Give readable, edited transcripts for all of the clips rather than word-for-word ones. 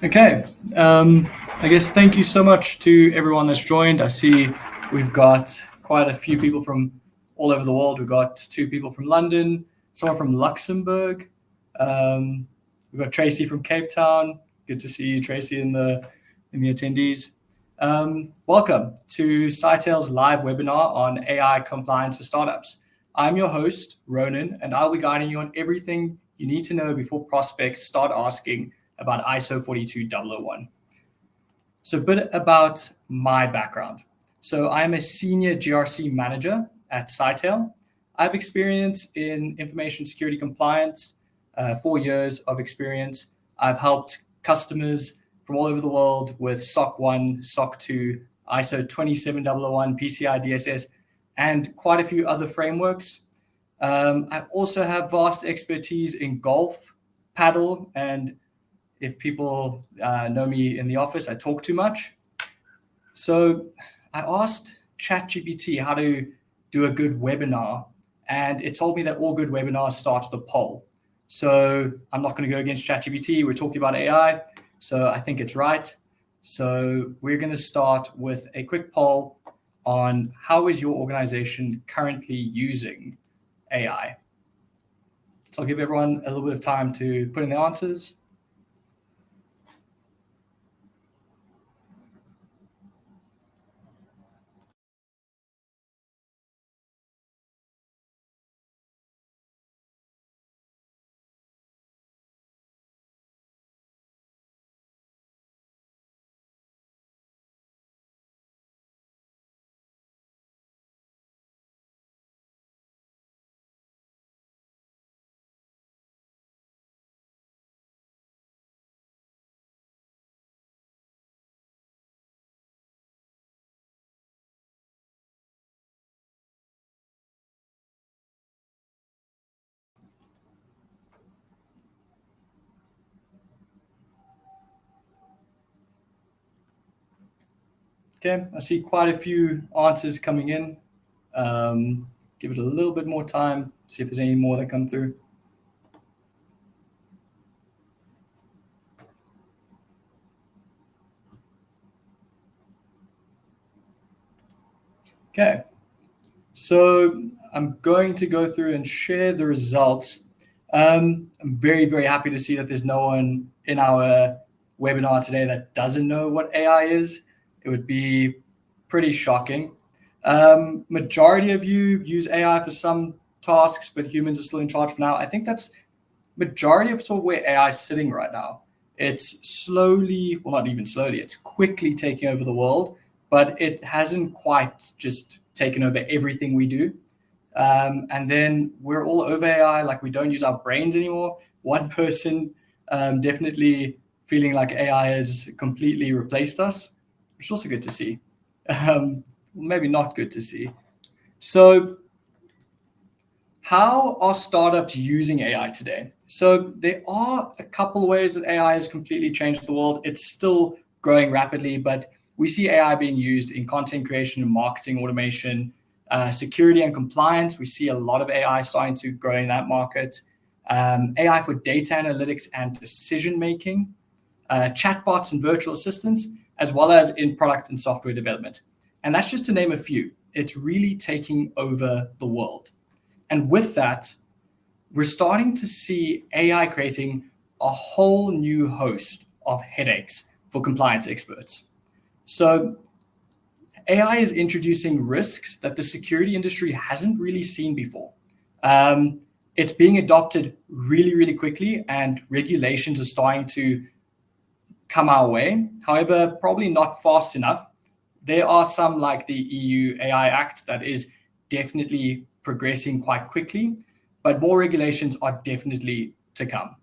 Okay. I guess thank you so much to everyone that's joined. I see we've got quite a few people from all over the world. We've got two people from London, someone from Luxembourg. We've got Tracy from Cape Town. Good to see you, Tracy, in the attendees. Welcome to Scytale's live webinar on AI compliance for startups. I'm your host, Ronan, and I'll be guiding you on everything you need to know before prospects start asking about ISO 42001. So a bit about my background. So I'm a senior GRC manager at Scytale. I have experience in information security compliance, 4 years of experience. I've helped customers from all over the world with SOC 1, SOC 2, ISO 27001, PCI DSS, and quite a few other frameworks. I also have vast expertise in golf, paddle, and if people know me in the office, I talk too much. So I asked ChatGPT how to do a good webinar, and it told me that all good webinars start with a poll. So I'm not going to go against ChatGPT. We're talking about AI, so I think it's right. So we're going to start with a quick poll on how is your organization currently using AI. So I'll give everyone a little bit of time to put in their answers. Okay, I see quite a few answers coming in. Give it a little bit more time, see if there's any more that come through. Okay, so I'm going to go through and share the results. I'm very, very happy to see that there's no one in our webinar today that doesn't know what AI is. It would be pretty shocking. Majority of you use AI for some tasks, but humans are still in charge for now. I think that's majority of sort of where AI is sitting right now. It's slowly, well, not even slowly, it's quickly taking over the world, but it hasn't quite just taken over everything we do. And then we're all over AI, like we don't use our brains anymore. One person definitely feeling like AI has completely replaced us, which is also good to see. Maybe not good to see. So how are startups using AI today? So there are a couple ways that AI has completely changed the world. It's still growing rapidly, but we see AI being used in content creation and marketing automation, security and compliance. We see a lot of AI starting to grow in that market. AI for data analytics and decision making, chatbots and virtual assistants, as well as in product and software development. And that's just to name a few. It's really taking over the world. And with that, we're starting to see AI creating a whole new host of headaches for compliance experts. So AI is introducing risks that the security industry hasn't really seen before. It's being adopted really, really quickly, and regulations are starting to come our way. However, probably not fast enough. There are some like the EU AI Act that is definitely progressing quite quickly, but more regulations are definitely to come.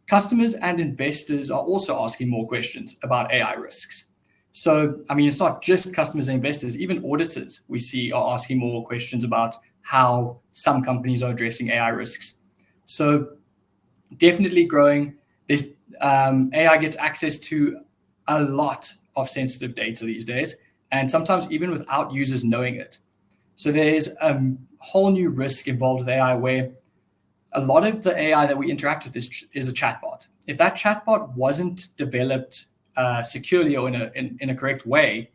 Customers and investors are also asking more questions about AI risks. So, I mean, it's not just customers and investors, even auditors we see are asking more questions about how some companies are addressing AI risks. So definitely growing. This AI gets access to a lot of sensitive data these days, and sometimes even without users knowing it. So there's a whole new risk involved with AI where a lot of the AI that we interact with is a chatbot. if that chatbot wasn't developed securely or in a correct way,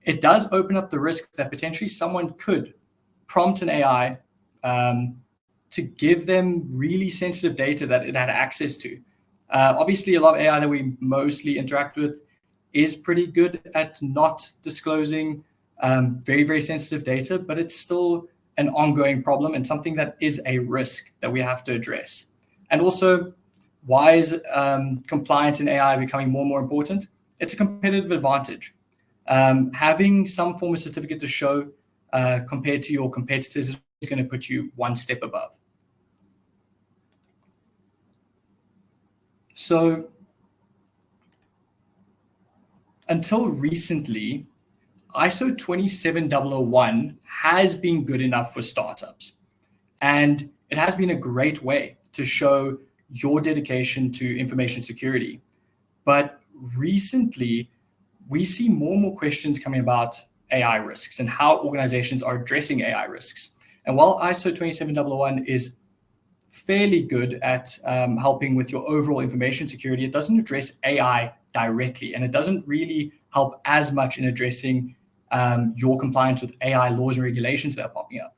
it does open up the risk that potentially someone could prompt an AI to give them really sensitive data that it had access to. Obviously, a lot of AI that we mostly interact with is pretty good at not disclosing very, very sensitive data, but it's still an ongoing problem and something that is a risk that we have to address. And also, why is compliance in AI becoming more and more important? It's a competitive advantage. Having some form of certificate to show compared to your competitors is going to put you one step above. So until recently, ISO 27001 has been good enough for startups. And it has been a great way to show your dedication to information security. But recently, we see more and more questions coming about AI risks and how organizations are addressing AI risks. And while ISO 27001 is fairly good at helping with your overall information security, it doesn't address AI directly, and it doesn't really help as much in addressing your compliance with AI laws and regulations that are popping up.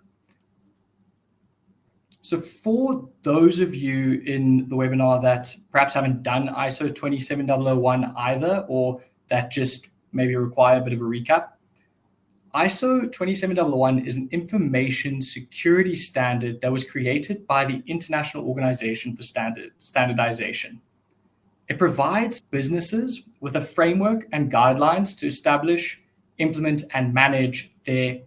So for those of you in the webinar that perhaps haven't done ISO 27001 either, or that just maybe require a bit of a recap, ISO 27001 is an information security standard that was created by the International Organization for Standardization. It provides businesses with a framework and guidelines to establish, implement, and manage their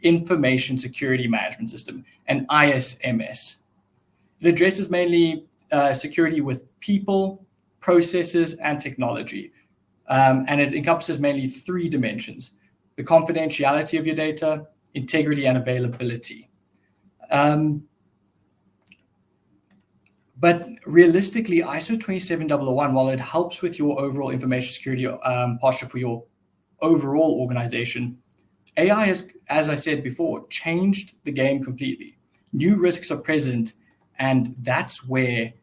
information security management system, an ISMS. It addresses mainly security with people, processes, and technology. And it encompasses mainly three dimensions: the confidentiality of your data, integrity, and availability. But realistically, ISO 27001, while it helps with your overall information security posture for your overall organization, AI has, as I said before, changed the game completely. New risks are present, and that's where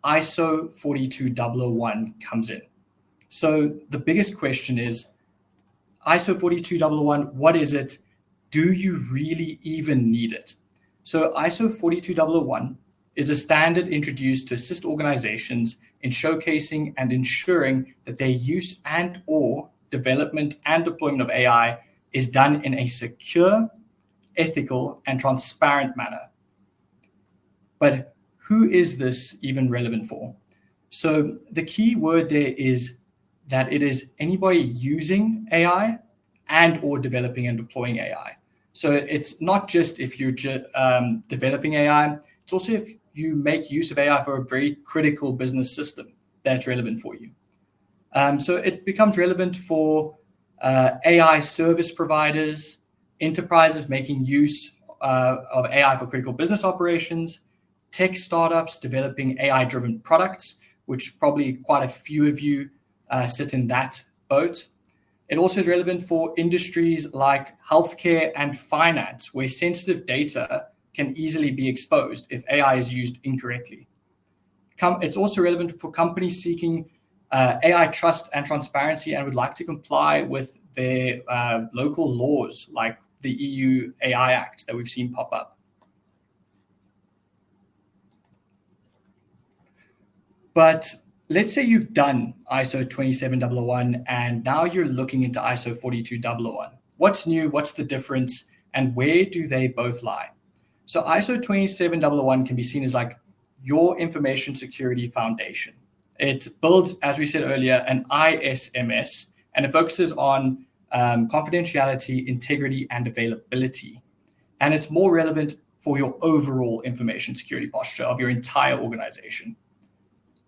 ISO 42001 comes in. So the biggest question is, ISO 42001, what is it? Do you really even need it? So ISO 42001 is a standard introduced to assist organizations in showcasing and ensuring that their use and or development and deployment of AI is done in a secure, ethical, and transparent manner. But who is this even relevant for? So the key word there is that it is anybody using AI and or developing and deploying AI. So it's not just if you're developing AI, it's also if you make use of AI for a very critical business system that's relevant for you. So it becomes relevant for AI service providers, enterprises making use of AI for critical business operations, tech startups developing AI-driven products, which probably quite a few of you sit in that boat. It also is relevant for industries like healthcare and finance, where sensitive data can easily be exposed if AI is used incorrectly. It's also relevant for companies seeking AI trust and transparency and would like to comply with their local laws, like the EU AI Act that we've seen pop up. But let's say you've done ISO 27001 and now you're looking into ISO 42001. What's new? What's the difference? And where do they both lie? So ISO 27001 can be seen as like your information security foundation. It builds, as we said earlier, an ISMS, and it focuses on confidentiality, integrity, and availability. And it's more relevant for your overall information security posture of your entire organization.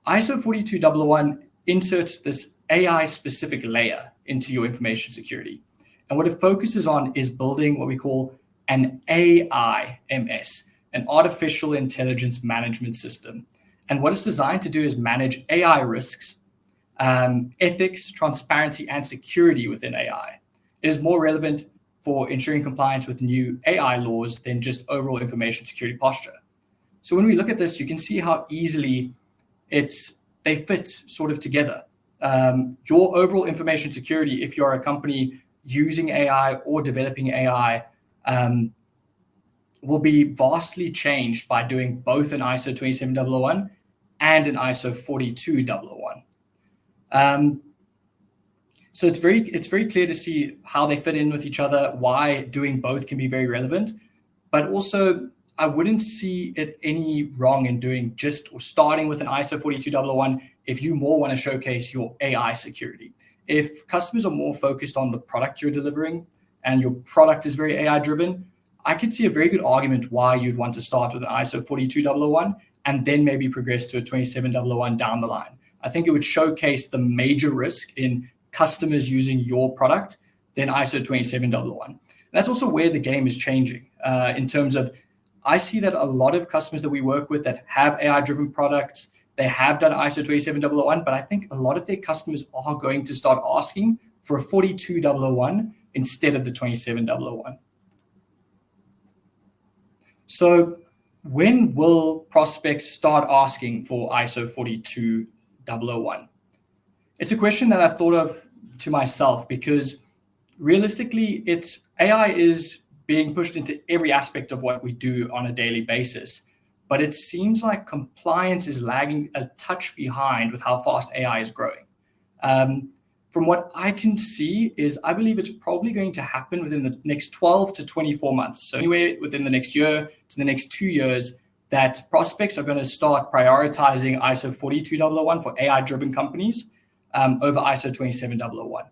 ISO 42001 inserts this AI-specific layer into your information security. And what it focuses on is building what we call an AIMS, an artificial intelligence management system. And what it's designed to do is manage AI risks, ethics, transparency, and security within AI. It is more relevant for ensuring compliance with new AI laws than just overall information security posture. So when we look at this, you can see how easily it's they fit sort of together. Your overall information security, if you're a company using AI or developing AI, will be vastly changed by doing both an ISO 27001 and an ISO 42001. So it's very clear to see how they fit in with each other, why doing both can be very relevant. But also, I wouldn't see it any wrong in doing just or starting with an ISO 42001 if you more want to showcase your AI security. If customers are more focused on the product you're delivering and your product is very AI driven, I could see a very good argument why you'd want to start with an ISO 42001 and then maybe progress to a 27001 down the line. I think it would showcase the major risk in customers using your product than ISO 27001. That's also where the game is changing in terms of, I see that a lot of customers that we work with that have AI-driven products, they have done ISO 27001, but I think a lot of their customers are going to start asking for a 42001 instead of the 27001. So when will prospects start asking for ISO 42001? It's a question that I've thought of to myself because realistically, AI is being pushed into every aspect of what we do on a daily basis. But it seems like compliance is lagging a touch behind with how fast AI is growing. From what I can see is I believe it's probably going to happen within the next 12 to 24 months. So anywhere within the next year to the next 2 years, that prospects are going to start prioritizing ISO 42001 for AI-driven companies over ISO 27001.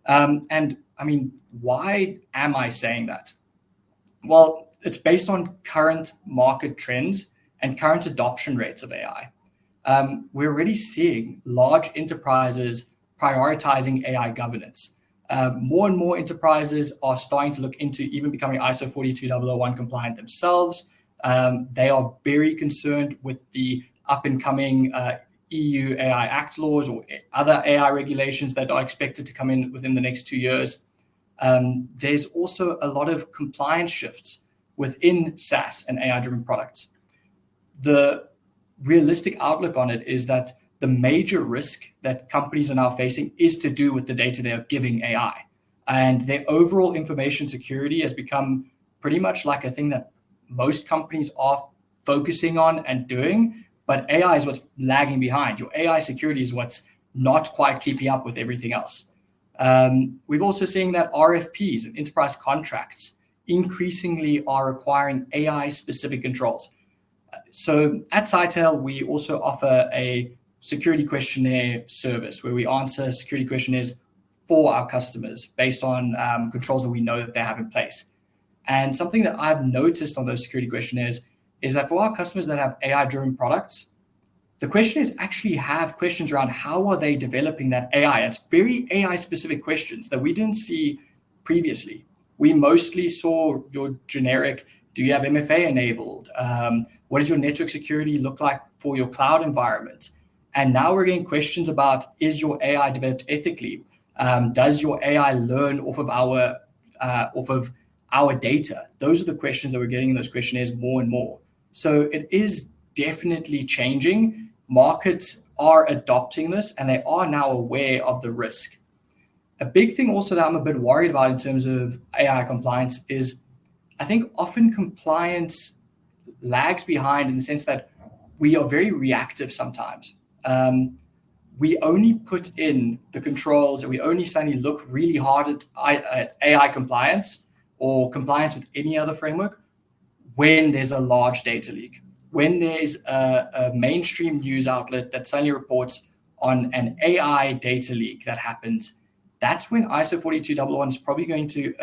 And I mean, why am I saying that? Well, it's based on current market trends and current adoption rates of AI. We're already seeing large enterprises prioritizing AI governance. More and more enterprises are starting to look into even becoming ISO 42001 compliant themselves. They are very concerned with the up and coming EU AI Act laws or other AI regulations that are expected to come in within the next 2 years. There's also a lot of compliance shifts within SaaS and AI-driven products. The realistic outlook on it is that the major risk that companies are now facing is to do with the data they are giving AI. And their overall information security has become pretty much like a thing that most companies are focusing on and doing, but AI is what's lagging behind. Your AI security is what's not quite keeping up with everything else. We've also seen that RFPs and enterprise contracts increasingly are requiring AI-specific controls. So at Scytale, we also offer a security questionnaire service where we answer security questionnaires for our customers based on controls that we know that they have in place. And something that I've noticed on those security questionnaires is that for our customers that have AI-driven products, the questionnaires actually have questions around how are they developing that AI. It's very AI-specific questions that we didn't see previously. We mostly saw your generic, do you have MFA enabled? What does your network security look like for your cloud environment? And now we're getting questions about, is your AI developed ethically? Does your AI learn off of our data? Those are the questions that we're getting in those questionnaires more and more. So it is definitely changing. Markets are adopting this and they are now aware of the risk. A big thing also that I'm a bit worried about in terms of AI compliance is I think often compliance lags behind in the sense that we are very reactive sometimes. We only put in the controls and we only suddenly look really hard at AI compliance or compliance with any other framework when there's a large data leak. When there's a mainstream news outlet that suddenly reports on an AI data leak that happens, that's when ISO 42001 is probably going to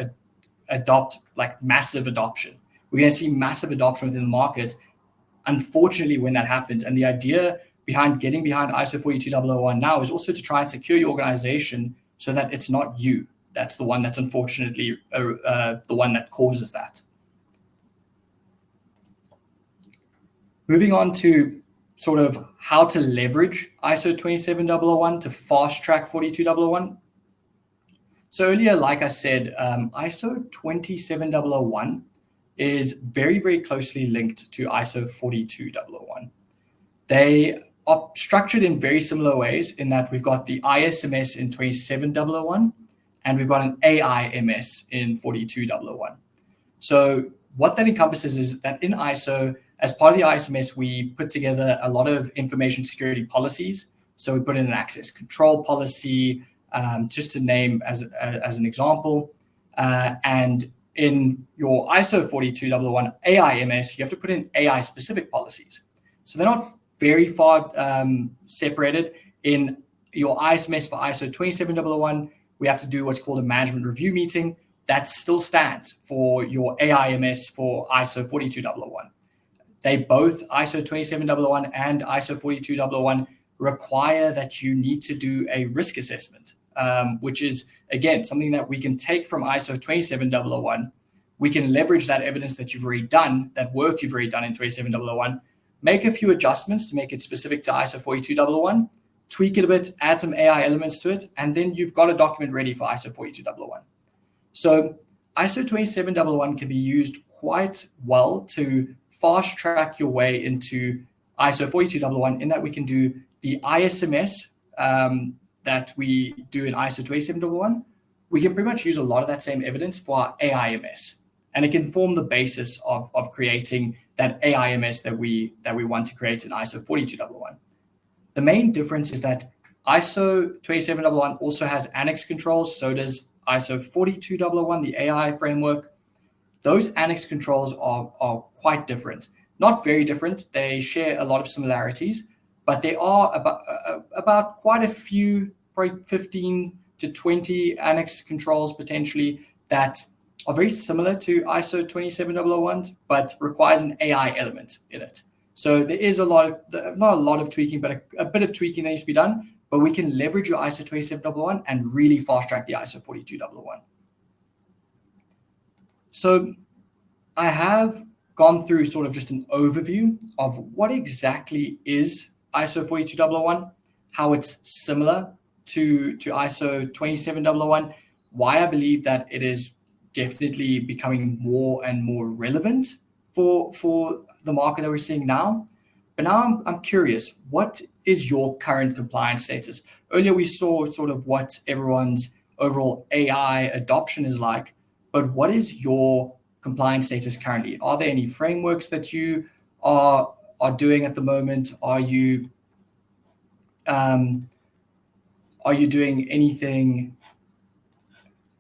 adopt like massive adoption. We're going to see massive adoption within the market, unfortunately, when that happens. And the idea behind getting behind ISO 42001 now is also to try and secure your organization so that it's not you. That's the one that's unfortunately the one that causes that. Moving on to sort of how to leverage ISO 27001 to fast track 42001. So earlier, like I said, ISO 27001 is very, very closely linked to ISO 42001. They are structured in very similar ways in that we've got the ISMS in 27001 and we've got an AIMS in 42001. So what that encompasses is that in ISO, as part of the ISMS, we put together a lot of information security policies. So we put in an access control policy, just to name as an example. And in your ISO 42001 AIMS, you have to put in AI specific policies. So they're not very far separated. In your ISMS for ISO 27001, we have to do what's called a management review meeting. That still stands for your AIMS for ISO 42001. They both, ISO 27001 and ISO 42001, require that you need to do a risk assessment, which is, again, something that we can take from ISO 27001. We can leverage that evidence that you've already done, that work you've already done in 27001, make a few adjustments to make it specific to ISO 42001, tweak it a bit, add some AI elements to it, and then you've got a document ready for ISO 42001. So ISO 27001 can be used quite well to fast track your way into ISO 42001 in that we can do the ISMS that we do in ISO 27001. We can pretty much use a lot of that same evidence for our AIMS, and it can form the basis of creating that AIMS that we want to create in ISO 42001. The main difference is that ISO 27001 also has annex controls, so does ISO 42001, the AI framework. Those annex controls are quite different. Not very different. They share a lot of similarities, but they are about quite a few, probably 15 to 20 annex controls potentially that are very similar to ISO 27001, but requires an AI element in it. So there is not a lot of tweaking, but a bit of tweaking that needs to be done. But we can leverage your ISO 27001 and really fast track the ISO 42001. So I have gone through sort of just an overview of what exactly is ISO 42001, how it's similar to ISO 27001, why I believe that it is definitely becoming more and more relevant for the market that we're seeing now. But now I'm curious, what is your current compliance status? Earlier we saw sort of what everyone's overall AI adoption is like, but what is your compliance status currently? Are there any frameworks that you are doing at the moment? Are you doing anything?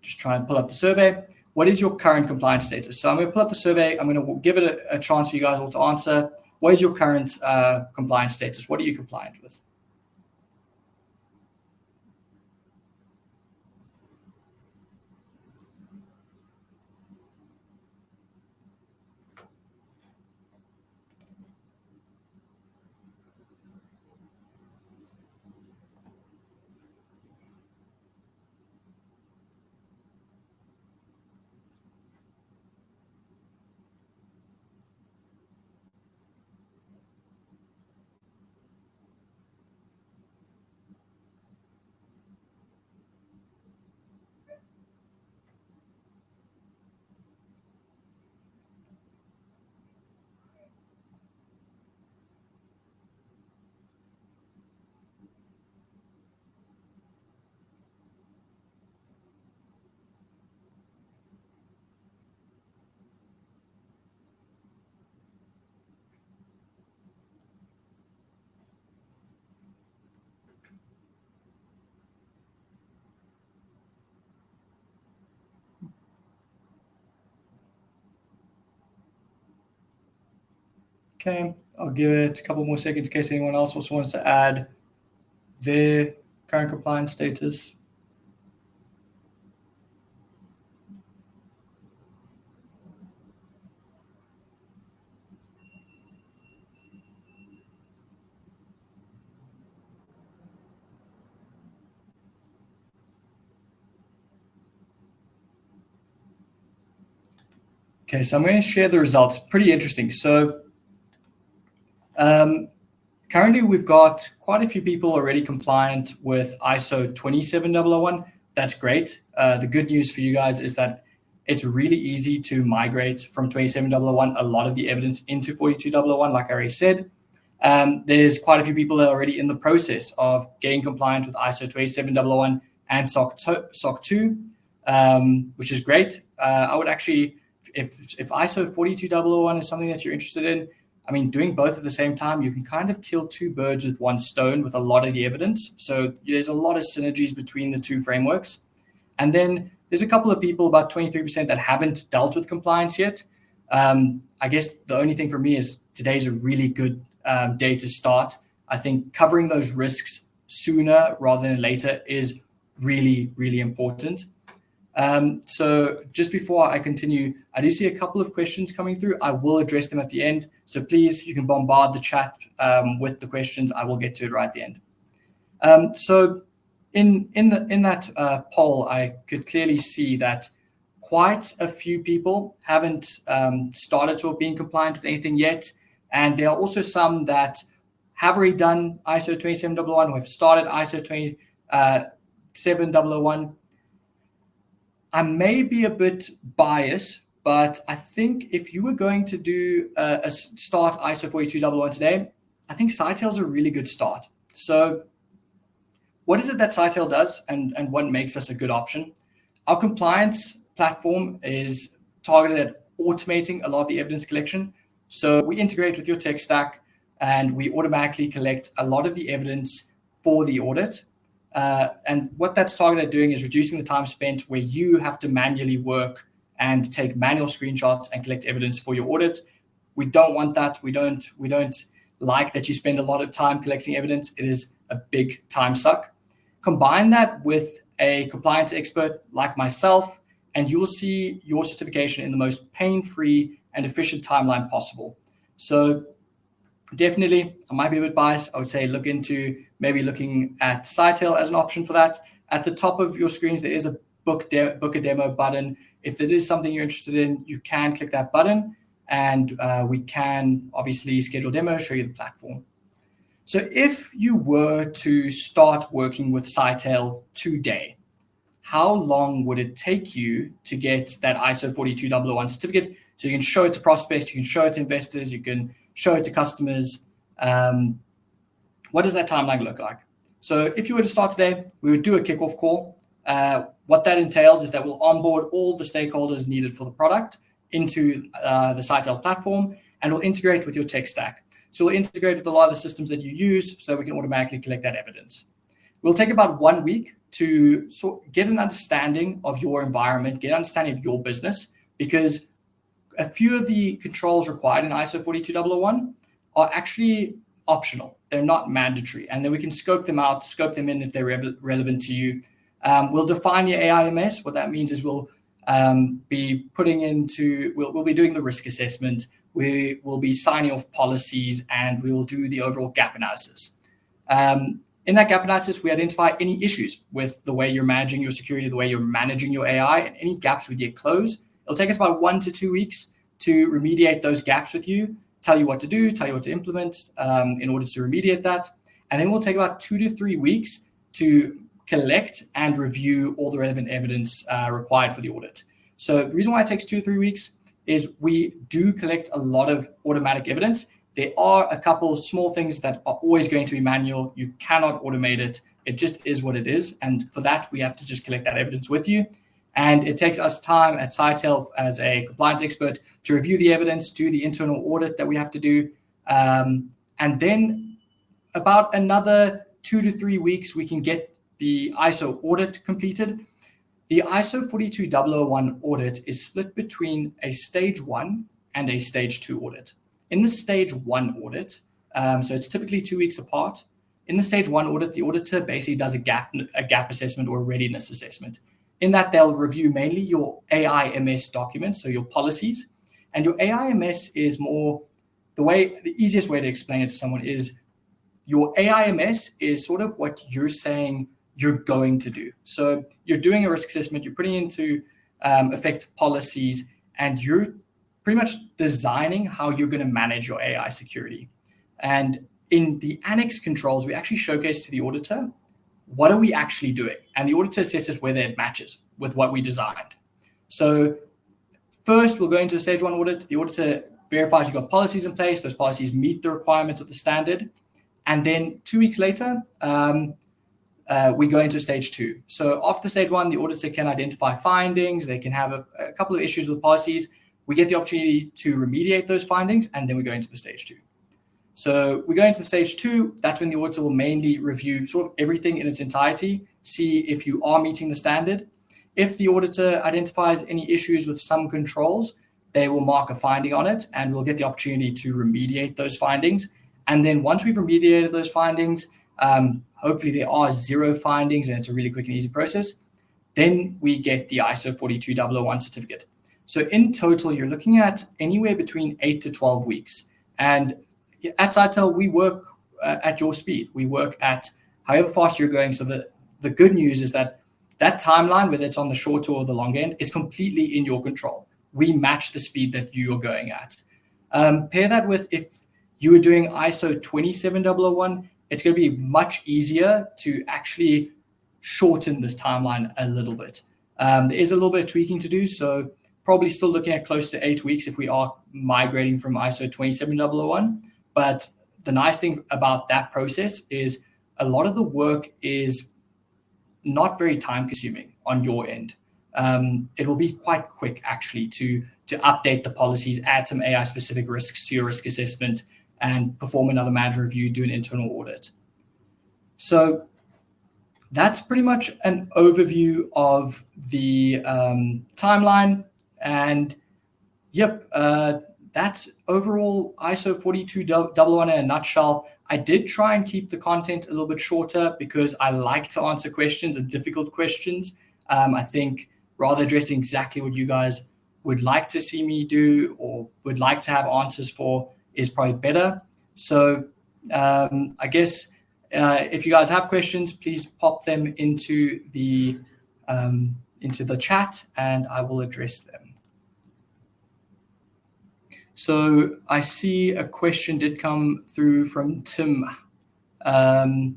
Just try and pull up the survey. What is your current compliance status? So I'm going to pull up the survey. I'm going to give it a chance for you guys all to answer. What is your current compliance status? What are you compliant with? Okay, I'll give it a couple more seconds in case anyone else also wants to add their current compliance status. Okay, so I'm going to share the results. Pretty interesting. So currently we've got quite a few people already compliant with ISO 27001. That's great. The good news for you guys is that it's really easy to migrate from 27001 a lot of the evidence into 42001, like I already said. There's quite a few people that are already in the process of getting compliant with ISO 27001 and SOC 2, which is great. I would actually, if ISO 42001 is something that you're interested in, I mean, doing both at the same time, you can kind of kill two birds with one stone with a lot of the evidence. So there's a lot of synergies between the two frameworks. And then there's a couple of people, about 23%, that haven't dealt with compliance yet. I guess the only thing for me is today's a really good day to start. I think covering those risks sooner rather than later is really, really important. So just before I continue, I do see a couple of questions coming through. I will address them at the end. So please, you can bombard the chat with the questions. I will get to it right at the end. So in that poll, I could clearly see that quite a few people haven't started to being compliant with anything yet. And there are also some that have already done ISO 27001 or have started ISO 27001. I may be a bit biased, but I think if you were going to do a start ISO 42001 today, I think Scytale is a really good start. So what is it that Scytale does and what makes us a good option? Our compliance platform is targeted at automating a lot of the evidence collection. So we integrate with your tech stack and we automatically collect a lot of the evidence for the audit. And what that's targeted at doing is reducing the time spent where you have to manually work and take manual screenshots and collect evidence for your audit. We don't want that. We don't like that you spend a lot of time collecting evidence. It is a big time suck. Combine that with a compliance expert like myself, and you will see your certification in the most pain-free and efficient timeline possible. So definitely, I might be a bit biased. I would say look into maybe looking at Scytale as an option for that. At the top of your screens, there is a book a demo button. If it is something you're interested in, you can click that button and we can obviously schedule a demo, show you the platform. So if you were to start working with Scytale today, how long would it take you to get that ISO 42001 certificate? So you can show it to prospects, you can show it to investors, you can show it to customers. What does that timeline look like? So if you were to start today, we would do a kickoff call. What that entails is that we'll onboard all the stakeholders needed for the product into the Scytale platform, and we'll integrate with your tech stack. So we'll integrate with a lot of the systems that you use so we can automatically collect that evidence. We'll take about 1 week to get an understanding of your environment, get an understanding of your business, because a few of the controls required in ISO 42001 are actually optional. They're not mandatory. And then we can scope them out, scope them in if they're relevant to you. We'll define your AIMS. What that means is we'll be we'll be doing the risk assessment. We will be signing off policies, and we will do the overall gap analysis. In that gap analysis, we identify any issues with the way you're managing your security, the way you're managing your AI, and any gaps we get closed. It'll take us about 1 to 2 weeks to remediate those gaps with you, tell you what to do, tell you what to implement in order to remediate that. And then we'll take about 2 to 3 weeks to collect and review all the relevant evidence required for the audit. So the reason why it takes 2 to 3 weeks is we do collect a lot of automatic evidence. There are a couple small things that are always going to be manual. You cannot automate it. It just is what it is. And for that, we have to just collect that evidence with you. And it takes us time at Scytale as a compliance expert to review the evidence, do the internal audit that we have to do. And then about another 2 to 3 weeks, we can get the ISO audit completed. The ISO 42001 audit is split between a stage 1 and a stage 2 audit. In the stage 1 audit, so it's typically 2 weeks apart. In the stage 1 audit, the auditor basically does a gap assessment or a readiness assessment. In that, they'll review mainly your AIMS documents, so your policies. And your AIMS is more, the easiest way to explain it to someone is your AIMS is sort of what you're saying you're going to do. So you're doing a risk assessment, you're putting into effect policies, and you're pretty much designing how you're going to manage your AI security. And in the annex controls, we actually showcase to the auditor, what are we actually doing? And the auditor assesses whether it matches with what we designed. So first, we'll go into a stage 1 audit. The auditor verifies you've got policies in place, those policies meet the requirements of the standard. And then 2 weeks later, we go into stage 2. So after stage 1, the auditor can identify findings. They can have a couple of issues with policies. We get the opportunity to remediate those findings, and then we go into the stage 2. So we go into the stage 2. That's when the auditor will mainly review sort of everything in its entirety, see if you are meeting the standard. If the auditor identifies any issues with some controls, they will mark a finding on it, and we'll get the opportunity to remediate those findings. And then once we've remediated those findings, hopefully there are 0 findings and it's a really quick and easy process, then we get the ISO 42001 certificate. So in total, you're looking at anywhere between 8 to 12 weeks. And at Scytale, we work at your speed. We work at however fast you're going. So the good news is that timeline, whether it's on the short or the long end, is completely in your control. We match the speed that you are going at. Pair that with if you were doing ISO 27001, it's going to be much easier to actually shorten this timeline a little bit. There is a little bit of tweaking to do, so probably still looking at close to 8 weeks if we are migrating from ISO 27001. But the nice thing about that process is a lot of the work is not very time consuming on your end. It will be quite quick actually to update the policies, add some AI specific risks to your risk assessment, and perform another manager review, do an internal audit. So that's pretty much an overview of the timeline. And yep, that's overall ISO 42001 in a nutshell. I did try and keep the content a little bit shorter because I like to answer questions and difficult questions. I think rather addressing exactly what you guys would like to see me do or would like to have answers for is probably better. So I guess if you guys have questions, please pop them into the chat and I will address them. So I see a question did come through from Tim. So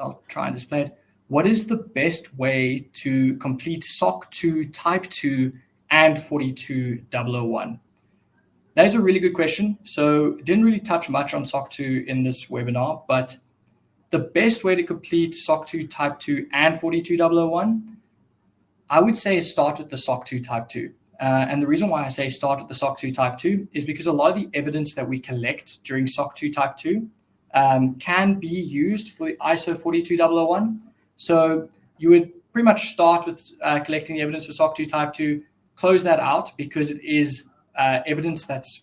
I'll try and display it. What is the best way to complete SOC 2 Type 2 and 42001? That is a really good question. So didn't really touch much on SOC 2 in this webinar, but the best way to complete SOC 2 Type 2 and 42001, I would say start with the SOC 2 Type 2. And the reason why I say start with the SOC 2 Type 2 is because a lot of the evidence that we collect during SOC 2 Type 2 can be used for the ISO 42001. So you would pretty much start with collecting the evidence for SOC 2 Type 2, close that out because it is evidence that's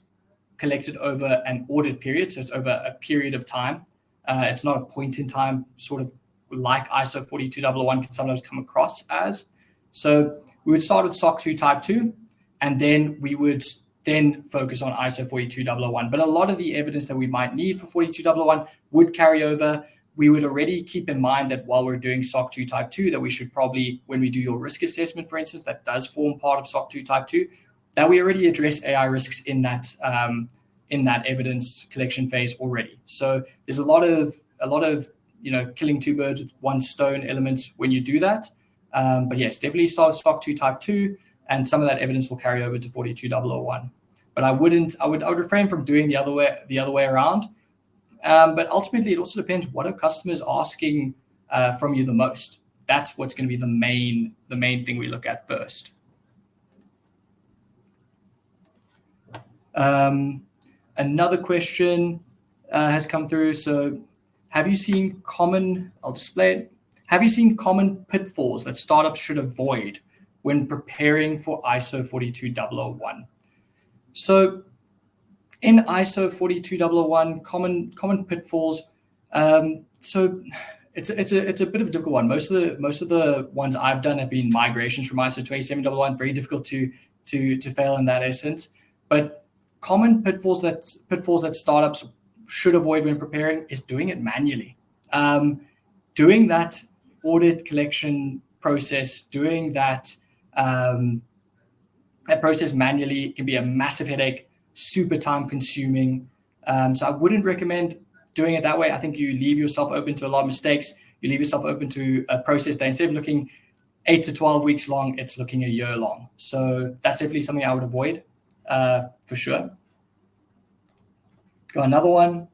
collected over an audit period. So it's over a period of time. It's not a point in time, sort of like ISO 42001 can sometimes come across as. So we would start with SOC 2 Type 2, and then we would then focus on ISO 42001. But a lot of the evidence that we might need for 42001 would carry over. We would already keep in mind that while we're doing SOC 2 Type 2, that we should probably, when we do your risk assessment, for instance, that does form part of SOC 2 Type 2, that we already address AI risks in that evidence collection phase already. So there's a lot of killing two birds with one stone elements when you do that. But yes, definitely start with SOC 2 Type 2, and some of that evidence will carry over to 42001. But I would refrain from doing the other way around. But ultimately, it also depends what are customers asking from you the most. That's what's going to be the main thing we look at first. Another question has come through. So, have you seen common pitfalls that startups should avoid when preparing for ISO 42001? So in ISO 42001, common pitfalls. So it's a bit of a difficult one. Most of the ones I've done have been migrations from ISO 27001. Very difficult to fail in that essence. But common pitfalls that startups should avoid when preparing is doing it manually. Doing that audit collection process, doing that process manually can be a massive headache, super time consuming. So I wouldn't recommend doing it that way. I think you leave yourself open to a lot of mistakes. You leave yourself open to a process that instead of looking 8 to 12 weeks long, it's looking a year long. So that's definitely something I would avoid. for sure. Got another one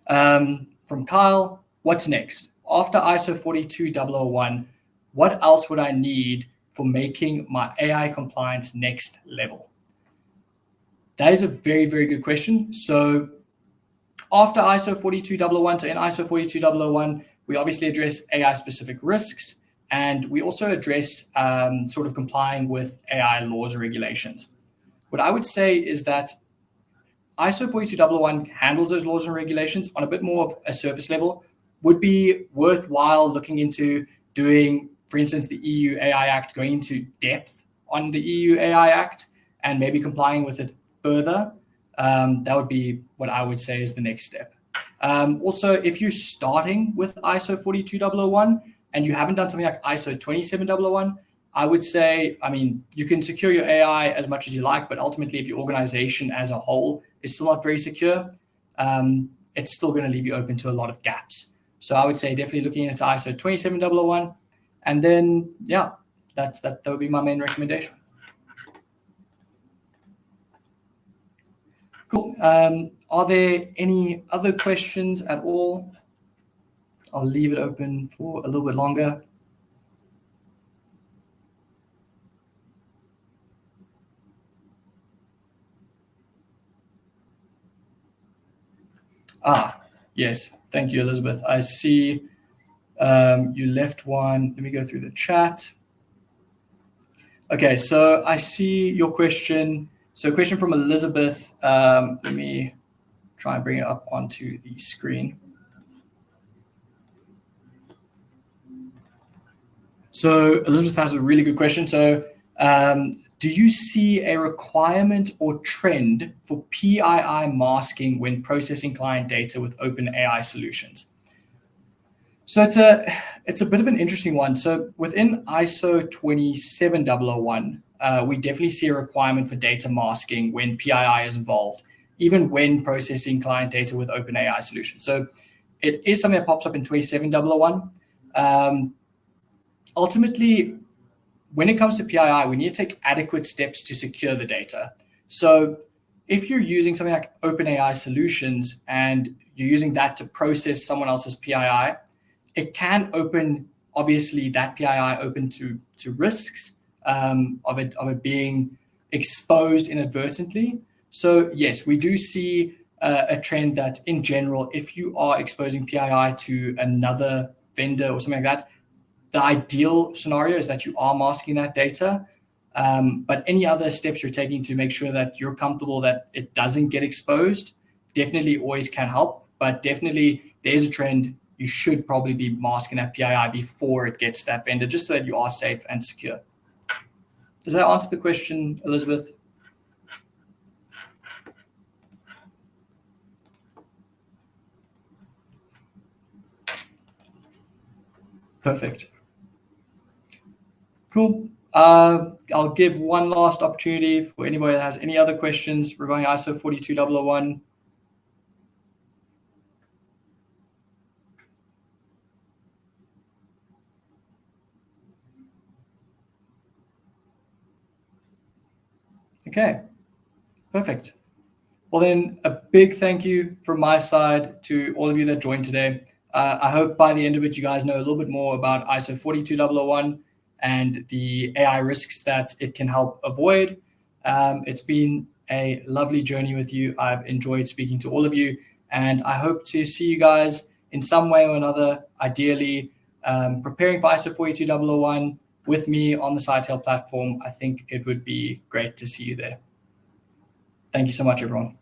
from Kyle. What's next? After ISO 42001, what else would I need for making my AI compliance next level? That is a very, very good question. So after ISO 42001, so in ISO 42001, we obviously address AI-specific risks, and we also address sort of complying with AI laws and regulations. What I would say is that ISO 42001 handles those laws and regulations on a bit more of a surface level. Would be worthwhile looking into doing, for instance, the EU AI Act, going into depth on the EU AI Act and maybe complying with it further. That would be what I would say is the next step. Also, if you're starting with ISO 42001 and you haven't done something like ISO 27001, I would say, I mean, you can secure your AI as much as you like, but ultimately, if your organization as a whole is still not very secure, it's still going to leave you open to a lot of gaps. So I would say definitely looking into ISO 27001, and then yeah, that would be my main recommendation. Cool. Are there any other questions at all? I'll leave it open for a little bit longer. Yes. Thank you, Elizabeth. I see you left one. Let me go through the chat. Okay, so I see your question. So question from Elizabeth. Let me try and bring it up onto the screen. So Elizabeth has a really good question. So do you see a requirement or trend for PII masking when processing client data with open AI solutions? So it's a bit of an interesting one. So within ISO 27001, we definitely see a requirement for data masking when PII is involved, even when processing client data with open AI solutions. So it is something that pops up in 27001. Ultimately, when it comes to PII, we need to take adequate steps to secure the data. So if you're using something like OpenAI solutions and you're using that to process someone else's PII, it can open, obviously, that PII open to risks of it being exposed inadvertently. So yes, we do see a trend that in general, if you are exposing PII to another vendor or something like that, the ideal scenario is that you are masking that data, but any other steps you're taking to make sure that you're comfortable that it doesn't get exposed definitely always can help. But definitely there's a trend. You should probably be masking that PII before it gets to that vendor, just so that you are safe and secure. Does that answer the question, Elizabeth? Perfect. Cool. I'll give one last opportunity for anybody that has any other questions regarding ISO 42001. Okay, perfect. Well then, a big thank you from my side to all of you that joined today. I hope by the end of it, you guys know a little bit more about ISO 42001 and the AI risks that it can help avoid. It's been a lovely journey with you. I've enjoyed speaking to all of you, and I hope to see you guys in some way or another, ideally preparing for ISO 42001 with me on the Scytale platform. I think it would be great to see you there. Thank you so much, everyone.